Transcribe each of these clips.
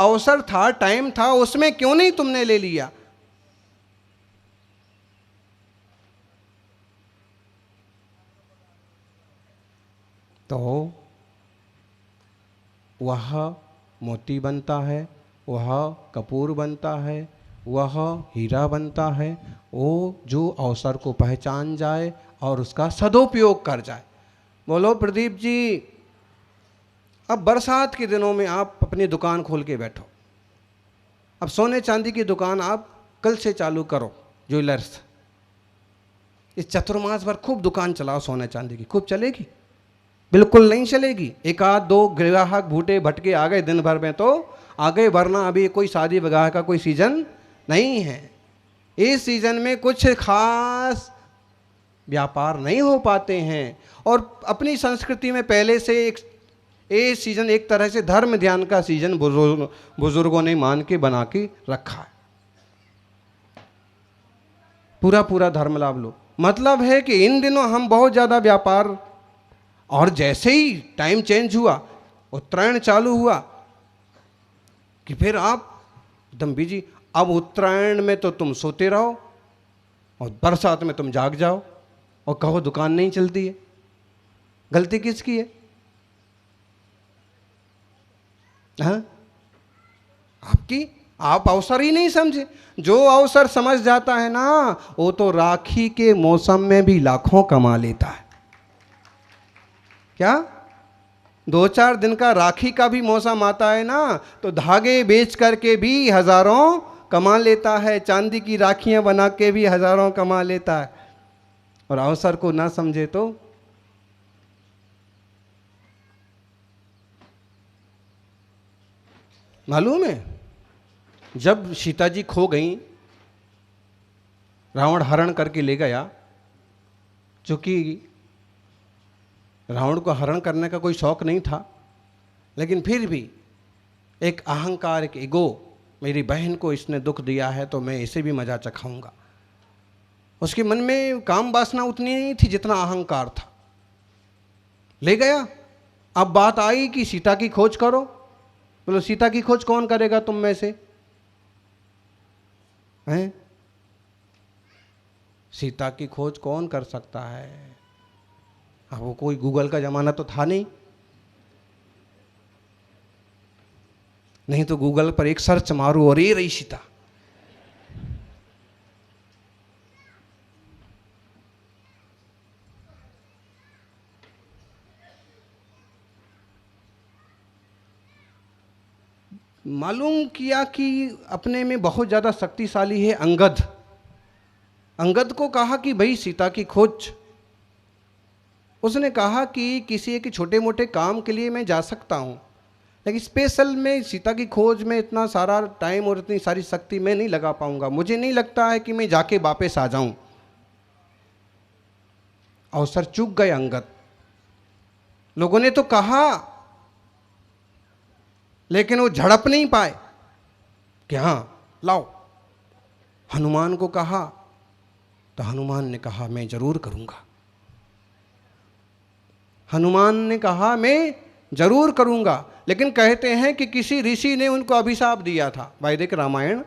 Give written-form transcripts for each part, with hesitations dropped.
अवसर था, टाइम था, उसमें क्यों नहीं तुमने ले लिया? तो वह मोती बनता है, वह कपूर बनता है, वह हीरा बनता है, वो जो अवसर को पहचान जाए और उसका सदुपयोग कर जाए। बोलो प्रदीप जी, अब बरसात के दिनों में आप अपनी दुकान खोल के बैठो। अब सोने चांदी की दुकान आप कल से चालू करो, ज्वेलर्स। इस चतुर्मास भर खूब दुकान चलाओ सोने चांदी की, खूब चलेगी? बिल्कुल नहीं चलेगी। एक आध दो ग्राहक भूटे भटके आ गए दिन भर में तो आ गए, वरना अभी कोई शादी विवाह का कोई सीजन नहीं है। इस सीजन में कुछ खास व्यापार नहीं हो पाते हैं। और अपनी संस्कृति में पहले से ये सीजन एक तरह से धर्म ध्यान का सीजन बुजुर्गों ने मान के बना के रखा है। पूरा पूरा धर्म लाभ लो। मतलब है कि इन दिनों हम बहुत ज़्यादा व्यापार, और जैसे ही टाइम चेंज हुआ, उत्तरायण चालू हुआ कि फिर आप एकदम बिजी। अब उत्तरायण में तो तुम सोते रहो और बरसात में तुम जाग जाओ और कहो दुकान नहीं चलती है। गलती किसकी है? हाँ, आपकी। आप अवसर ही नहीं समझे। जो अवसर समझ जाता है ना, वो तो राखी के मौसम में भी लाखों कमा लेता है। क्या 2-4 दिन का राखी का भी मौसम आता है ना, तो धागे बेच करके भी हजारों कमा लेता है, चांदी की राखियां बना के भी हजारों कमा लेता है। और अवसर को ना समझे तो मालूम है, जब सीता जी खो गई, रावण हरण करके ले गया। चूंकि रावण को हरण करने का कोई शौक नहीं था, लेकिन फिर भी एक अहंकार, एक ईगो, मेरी बहन को इसने दुख दिया है तो मैं इसे भी मजा चखाऊंगा। उसके मन में काम वासना उतनी नहीं थी जितना अहंकार था। ले गया। अब बात आई कि सीता की खोज करो। बोलो सीता की खोज कौन करेगा तुम में से? हैं? सीता की खोज कौन कर सकता है? अब वो कोई गूगल का जमाना तो था नहीं। नहीं तो गूगल पर एक सर्च मारू और ये रही सीता। मालूम किया कि अपने में बहुत ज़्यादा शक्तिशाली है अंगद। अंगद को कहा कि भाई सीता की खोज। उसने कहा कि किसी एक छोटे मोटे काम के लिए मैं जा सकता हूँ, लेकिन स्पेशल में सीता की खोज में इतना सारा टाइम और इतनी सारी शक्ति मैं नहीं लगा पाऊंगा। मुझे नहीं लगता है कि मैं जाके वापस आ जाऊं। अवसर चूक गए अंगद। लोगों ने तो कहा, लेकिन वो झड़प नहीं पाए कि हाँ लाओ। हनुमान को कहा तो हनुमान ने कहा मैं जरूर करूंगा। हनुमान ने कहा मैं जरूर करूंगा। लेकिन कहते हैं कि किसी ऋषि ने उनको अभिशाप दिया था, वैदिक रामायण,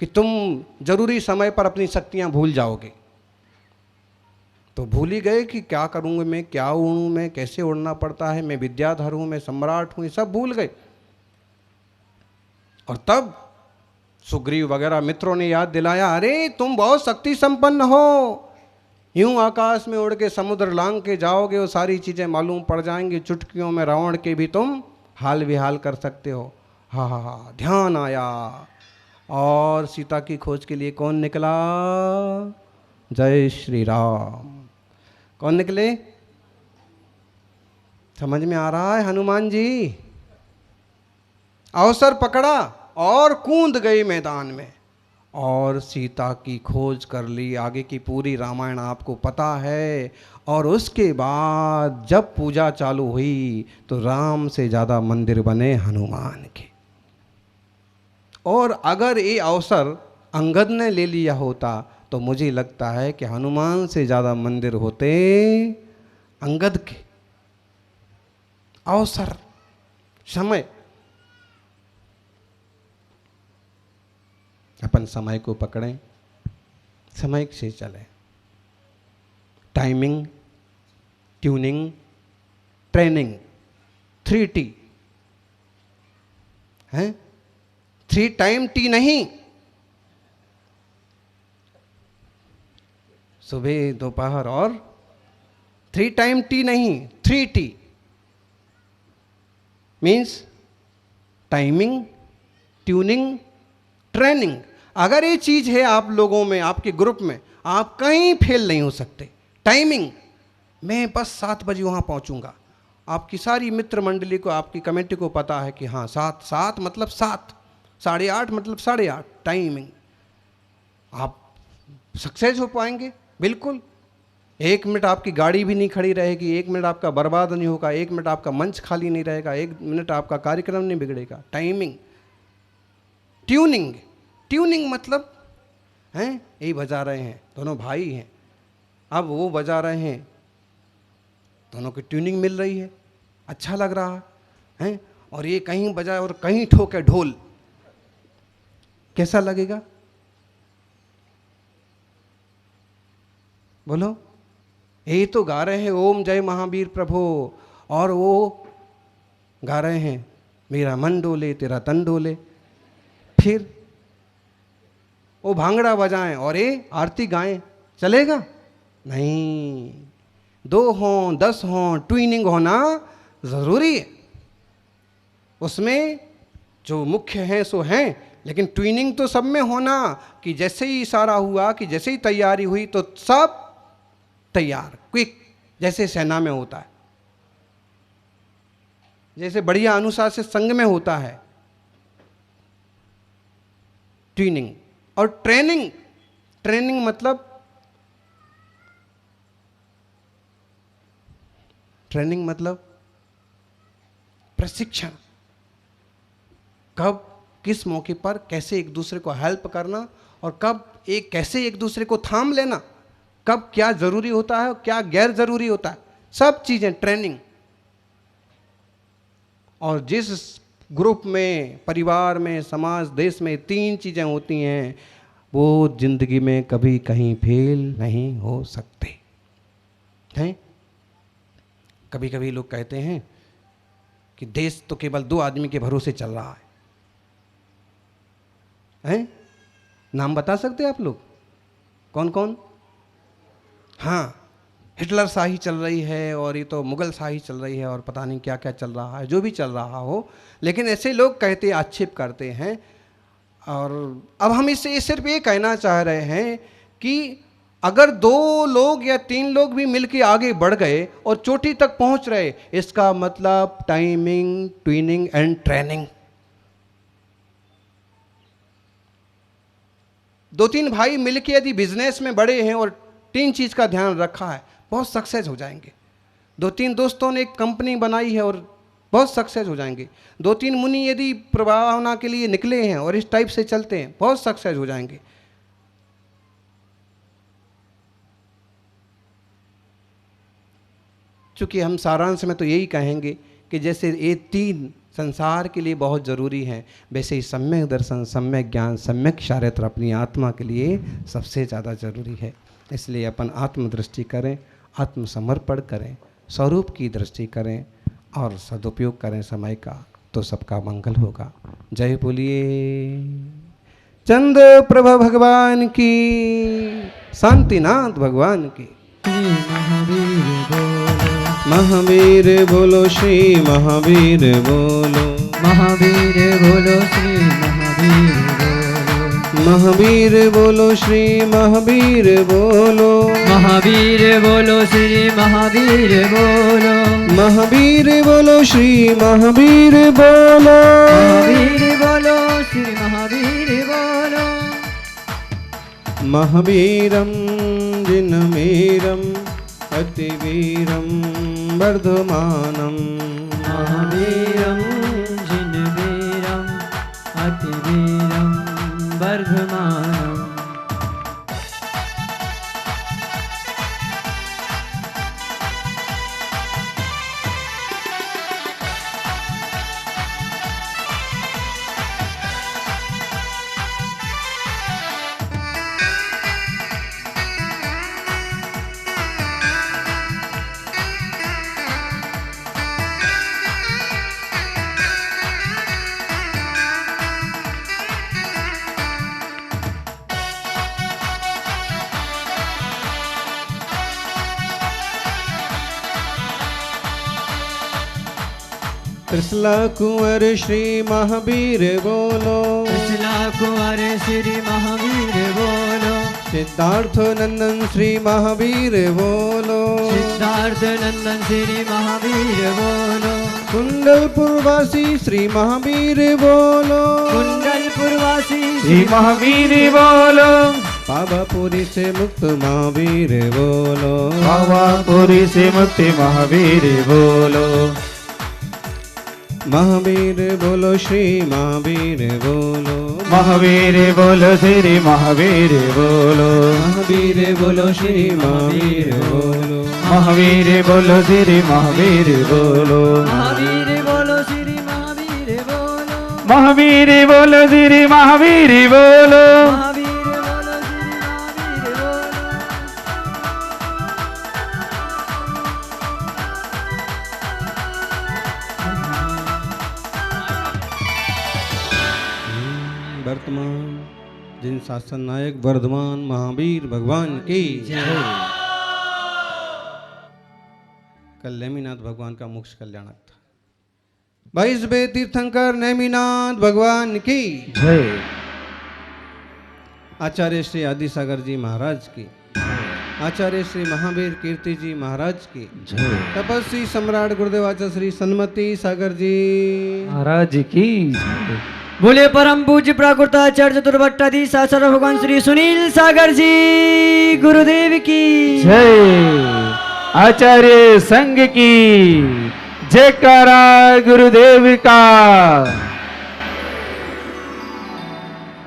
कि तुम जरूरी समय पर अपनी शक्तियां भूल जाओगे। तो भूल ही गए कि क्या करूंगा मैं, क्या उड़ूं मैं, कैसे उड़ना पड़ता है, मैं विद्याधर हूं, मैं सम्राट हूं, सब भूल गए। और तब सुग्रीव वगैरह मित्रों ने याद दिलाया, अरे तुम बहुत शक्ति संपन्न हो, यूं आकाश में उड़ के समुद्र लांग के जाओगे, वो सारी चीज़ें मालूम पड़ जाएंगी, चुटकियों में रावण के भी तुम हाल विहाल कर सकते हो। हा हा हा। ध्यान आया और सीता की खोज के लिए कौन निकला? जय श्री राम। कौन निकले? समझ में आ रहा है? हनुमान जी अवसर पकड़ा और कूद गई मैदान में और सीता की खोज कर ली। आगे की पूरी रामायण आपको पता है। और उसके बाद जब पूजा चालू हुई तो राम से ज़्यादा मंदिर बने हनुमान के। और अगर ये अवसर अंगद ने ले लिया होता तो मुझे लगता है कि हनुमान से ज़्यादा मंदिर होते अंगद के। अवसर, समय। अपन समय को पकड़ें, समय से चलें। टाइमिंग, ट्यूनिंग, ट्रेनिंग, 3T हैं। 3 टाइम टी नहीं, सुबह दोपहर और 3 टाइम टी नहीं, 3T means timing, tuning, training. अगर ये चीज है आप लोगों में, आपके ग्रुप में, आप कहीं फेल नहीं हो सकते। टाइमिंग, मैं बस 7 बजे वहां पहुंचूंगा। आपकी सारी मित्र मंडली को, आपकी कमेटी को पता है कि हाँ 7 मतलब 7, 8:30 मतलब 8:30। टाइमिंग, आप सक्सेस हो पाएंगे बिल्कुल। 1 मिनट आपकी गाड़ी भी नहीं खड़ी रहेगी, 1 मिनट आपका बर्बाद नहीं होगा, 1 मिनट आपका मंच खाली नहीं रहेगा, 1 मिनट आपका कार्यक्रम नहीं बिगड़ेगा। टाइमिंग। ट्यूनिंग, ट्यूनिंग मतलब हैं, यही बजा रहे हैं, दोनों भाई हैं, अब वो बजा रहे हैं, दोनों की ट्यूनिंग मिल रही है, अच्छा लग रहा है। और ये कहीं बजाए और कहीं ठोके ढोल, कैसा लगेगा? बोलो। ये तो गा रहे हैं ओम जय महावीर प्रभु, और वो गा रहे हैं मेरा मन डोले तेरा तन डोले। फिर वो भांगड़ा बजाएं और ये आरती गाएं, चलेगा? नहीं। 2 हों 10 हों, ट्यूनिंग होना जरूरी है। उसमें जो मुख्य हैं सो हैं, लेकिन ट्यूनिंग तो सब में होना, कि जैसे ही इशारा हुआ, कि जैसे ही तैयारी हुई तो सब तैयार, क्विक, जैसे सेना में होता है, जैसे बढ़िया अनुशासित संघ में होता है। ट्यूनिंग और ट्रेनिंग, ट्रेनिंग मतलब प्रशिक्षण। कब किस मौके पर कैसे एक दूसरे को हेल्प करना, और कब कैसे एक दूसरे को थाम लेना, कब क्या जरूरी होता है और क्या गैर जरूरी होता है, सब चीजें ट्रेनिंग। और जिस ग्रुप में, परिवार में, समाज, देश में 3 चीजें होती हैं, वो जिंदगी में कभी कहीं फेल नहीं हो सकते हैं। कभी कभी लोग कहते हैं कि देश तो केवल 2 आदमी के भरोसे चल रहा है? नाम बता सकते हैं आप लोग? कौन कौन? हाँ, हिटलर शाही चल रही है, और ये तो मुगल शाही चल रही है, और पता नहीं क्या क्या चल रहा है, जो भी चल रहा हो, लेकिन ऐसे लोग कहते हैं, आक्षेप करते हैं। और अब हम इससे सिर्फ ये कहना चाह रहे हैं कि अगर 2 लोग या 3 लोग भी मिलकर आगे बढ़ गए और चोटी तक पहुंच रहे, इसका मतलब टाइमिंग, ट्यूनिंग एंड ट्रेनिंग। 2-3 भाई मिलकर यदि बिजनेस में बड़े हैं और 3 चीज का ध्यान रखा है, बहुत सक्सेस हो जाएंगे। 2-3 दोस्तों ने एक कंपनी बनाई है और बहुत सक्सेस हो जाएंगे। 2-3 मुनि यदि प्रभावना के लिए निकले हैं और इस टाइप से चलते हैं, बहुत सक्सेस हो जाएंगे। चूंकि हम सारांश में तो यही कहेंगे कि जैसे ये 3 संसार के लिए बहुत ज़रूरी हैं, वैसे ही सम्यक दर्शन, सम्यक ज्ञान, सम्यक चारित्र अपनी आत्मा के लिए सबसे ज़्यादा जरूरी है। इसलिए अपन आत्मदृष्टि करें, आत्मसमर्पण करें, स्वरूप की दृष्टि करें और सदुपयोग करें समय का, तो सबका मंगल होगा। जय बोलिए चंद्र प्रभा भगवान की, शांतिनाथ भगवान की। महावीर बोलो श्री महावीर बोलो, महावीर बोलो श्री महावीर बोलो, महावीर बोलो श्री महावीर बोलो, महावीर बोलो श्री महावीर बोलो, महावीर बोलो श्री महावीर बोलो, महावीर बोलो श्री महावीर बोलो। महावीरं जिनमेरं अतिवीरं वर्धमानं, महावीरं जिनवीरं अतिवीरं वर्धमानम्। त्रिशला कुंवर श्री महावीर बोलो, त्रिशला कुंवर श्री महावीर बोलो, सिद्धार्थ नंदन श्री महावीर बोलो, सिद्धार्थ नंदन श्री महावीर बोलो, कुंडलपुरवासी श्री महावीर बोलो, कुंडलपुरवासी श्री महावीर बोलो, पावापुरी से मुक्त महावीर बोलो, पावापुरी से मुक्ति महावीर बोलो, महावीर बोलो श्री महावीर बोलो, महावीर बोलो श्री महावीर बोलो, महावीर बोलो श्री महावीर बोलो, महावीर बोलो श्री महावीर बोलो, महावीर बोलो श्री महावीर बोलो, महावीर बोलो श्री महावीर बोलो, महावीर बोलो श्री महावीर बोलो। वर्तमान जिन शासन नायक वर्धमान महावीर भगवान की जय। कल नेमिनाथ भगवान का मोक्ष कल्याणक था। 22वें तीर्थंकर नेमिनाथ भगवान की जय। आचार्य श्री आदिसागर जी महाराज की, आचार्य श्री महावीर कीर्ति जी महाराज की जय। तपस्वी सम्राट गुरुदेवाचार्य श्री सन्मति सागर जी महाराज की जय। बोले परम पूज्य प्राकृताचार्य चतुर्भट्टाधीश आचार्य भगवान श्री सुनील सागर जी गुरुदेव की जय। आचार्य संघ की जयकारा गुरुदेव का।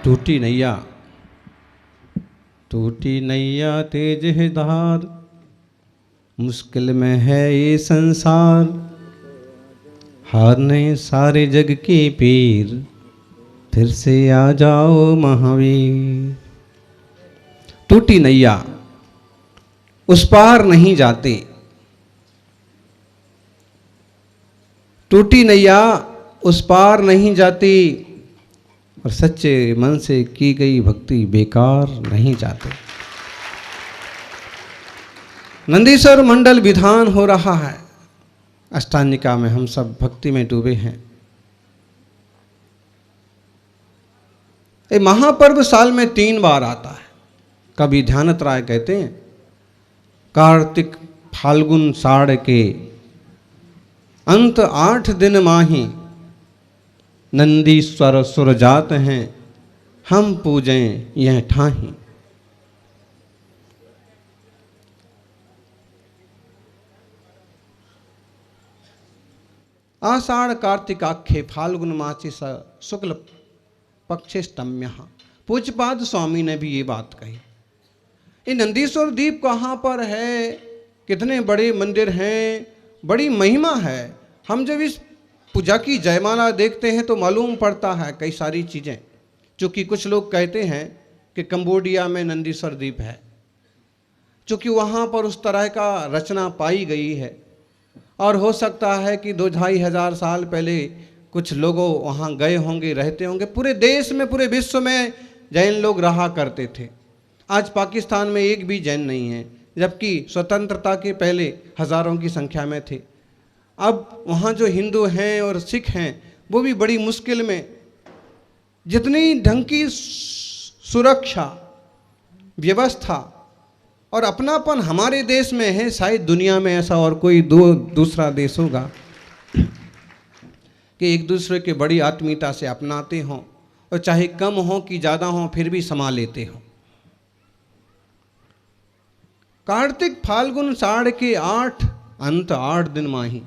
टूटी नैया, टूटी नैया तेज है धार, मुश्किल में है ये संसार, हारने सारे जग के पीर, फिर से आ जाओ महावीर। टूटी नैया, उस पार नहीं जाते, टूटी नैया उस पार नहीं जाती, और सच्चे मन से की गई भक्ति बेकार नहीं जाते। नंदीश्वर मंडल विधान हो रहा है, अष्टांगिका में हम सब भक्ति में डूबे हैं। ये महापर्व साल में 3 बार आता है। कभी ध्यानत राय कहते हैं कार्तिक फाल्गुन साड़ के अंत 8 दिन माही, नंदीश्वर सुर जात हैं, हम पूजें यह ठाही। आषाढ़ कार्तिकाख्ये फाल्गुन मासी शुक्ल पक्षेष्टम्य। पूज्यपाद स्वामी ने भी ये बात कही। ये नंदीश्वर द्वीप कहाँ पर है, कितने बड़े मंदिर हैं, बड़ी महिमा है। हम जब इस पूजा की जयमाला देखते हैं तो मालूम पड़ता है कई सारी चीज़ें। चूँकि कुछ लोग कहते हैं कि कंबोडिया में नंदीश्वर द्वीप है, चूँकि वहाँ पर उस तरह का रचना पाई गई है, और हो सकता है कि 2-2.5 हज़ार साल पहले कुछ लोगों वहाँ गए होंगे, रहते होंगे। पूरे देश में, पूरे विश्व में जैन लोग रहा करते थे। आज पाकिस्तान में एक भी जैन नहीं है, जबकि स्वतंत्रता के पहले हज़ारों की संख्या में थे। अब वहाँ जो हिंदू हैं और सिख हैं वो भी बड़ी मुश्किल में, जितनी ढंग की सुरक्षा व्यवस्था और अपनापन हमारे देश में है, शायद दुनिया में ऐसा और कोई दूसरा देश होगा कि एक दूसरे के बड़ी आत्मीयता से अपनाते हों, और चाहे कम हो कि ज़्यादा हो फिर भी समा लेते हों। कार्तिक फाल्गुन साड़ के 8 अंत 8 दिन माही।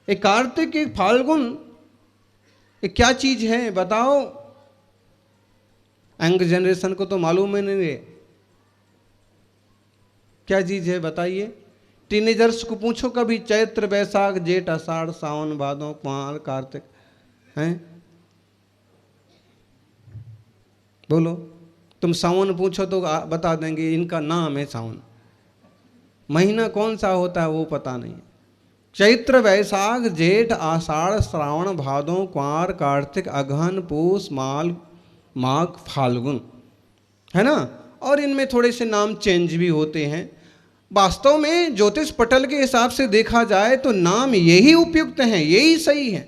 एक कार्तिक एक फाल्गुन एक क्या चीज है बताओ? यंग जनरेशन को तो मालूम ही नहीं है क्या चीज है, बताइए। टीनेजर्स को पूछो कभी, चैत्र बैसाख जेठ आषाढ़ सावन भादो कुंवर कार्तिक हैं, बोलो। तुम सावन पूछो तो बता देंगे इनका नाम है सावन। महीना कौन सा होता है वो पता नहीं। चैत्र वैशाख जेठ आषाढ़ श्रावण भादो कुंवर कार्तिक अगहन पूस माघ फाल्गुन, है ना। और इनमें थोड़े से नाम चेंज भी होते हैं। वास्तव में ज्योतिष पटल के हिसाब से देखा जाए तो नाम यही उपयुक्त हैं, यही सही है।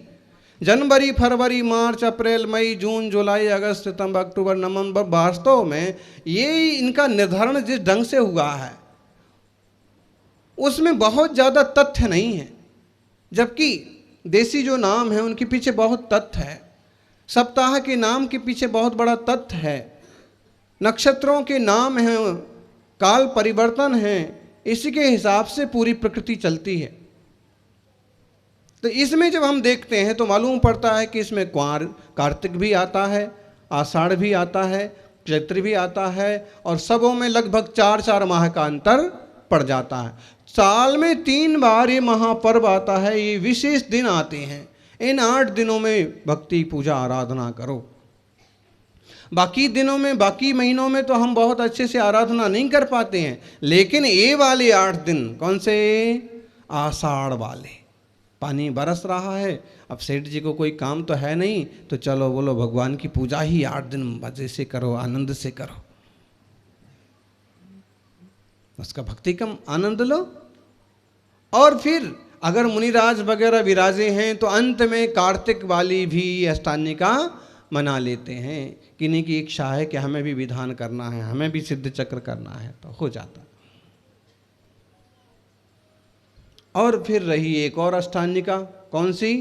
जनवरी, फरवरी, मार्च, अप्रैल, मई, जून, जुलाई, अगस्त, सितंबर, अक्टूबर, नवंबर, वास्तव में ये इनका निर्धारण जिस ढंग से हुआ है उसमें बहुत ज़्यादा तथ्य नहीं है, जबकि देसी जो नाम है उनके पीछे बहुत तथ्य है। सप्ताह के नाम के पीछे बहुत बड़ा तथ्य है, नक्षत्रों के नाम हैं, काल परिवर्तन है, इसी के हिसाब से पूरी प्रकृति चलती है। तो इसमें जब हम देखते हैं तो मालूम पड़ता है कि इसमें कार्तिक भी आता है, आषाढ़ भी आता है, चैत्र भी आता है, और सबों में लगभग 4-4 माह का अंतर पड़ जाता है। साल में 3 बार ये महापर्व आता है, ये विशेष दिन आते हैं। इन 8 दिनों में भक्ति पूजा आराधना करो। बाकी दिनों में, बाकी महीनों में तो हम बहुत अच्छे से आराधना नहीं कर पाते हैं, लेकिन ये वाले 8 दिन, कौन से? आषाढ़ वाले। पानी बरस रहा है, अब सेठ जी को कोई काम तो है नहीं, तो चलो बोलो भगवान की पूजा ही 8 दिन मजे से करो, आनंद से करो, उसका भक्ति कम आनंद लो। और फिर अगर मुनिराज वगैरह विराजे हैं तो अंत में कार्तिक वाली भी अष्टान्निका मना लेते हैं, किन्हीं की इच्छा है कि हमें भी विधान करना है, हमें भी सिद्ध चक्र करना है, तो हो जाता। और फिर रही एक और अष्टान्निका, कौन सी?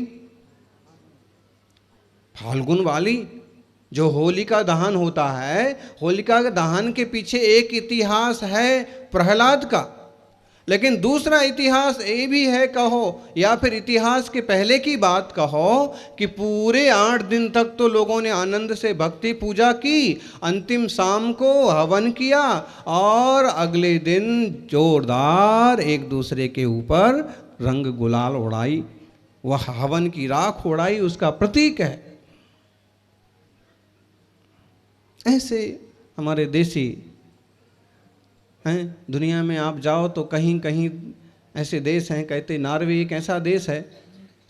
फाल्गुन वाली, जो होलिका दहन होता है। होलिका दहन के पीछे एक इतिहास है प्रहलाद का, लेकिन दूसरा इतिहास ये भी है कहो, या फिर इतिहास के पहले की बात कहो, कि पूरे 8 दिन तक तो लोगों ने आनंद से भक्ति पूजा की, अंतिम शाम को हवन किया, और अगले दिन जोरदार एक दूसरे के ऊपर रंग गुलाल उड़ाई। वह हवन की राख उड़ाई उसका प्रतीक है। ऐसे हमारे देसी हैं, दुनिया में आप जाओ तो कहीं कहीं ऐसे देश हैं, कहते नॉर्वे एक ऐसा देश है,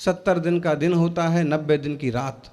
70 दिन का दिन होता है, 90 दिन की रात।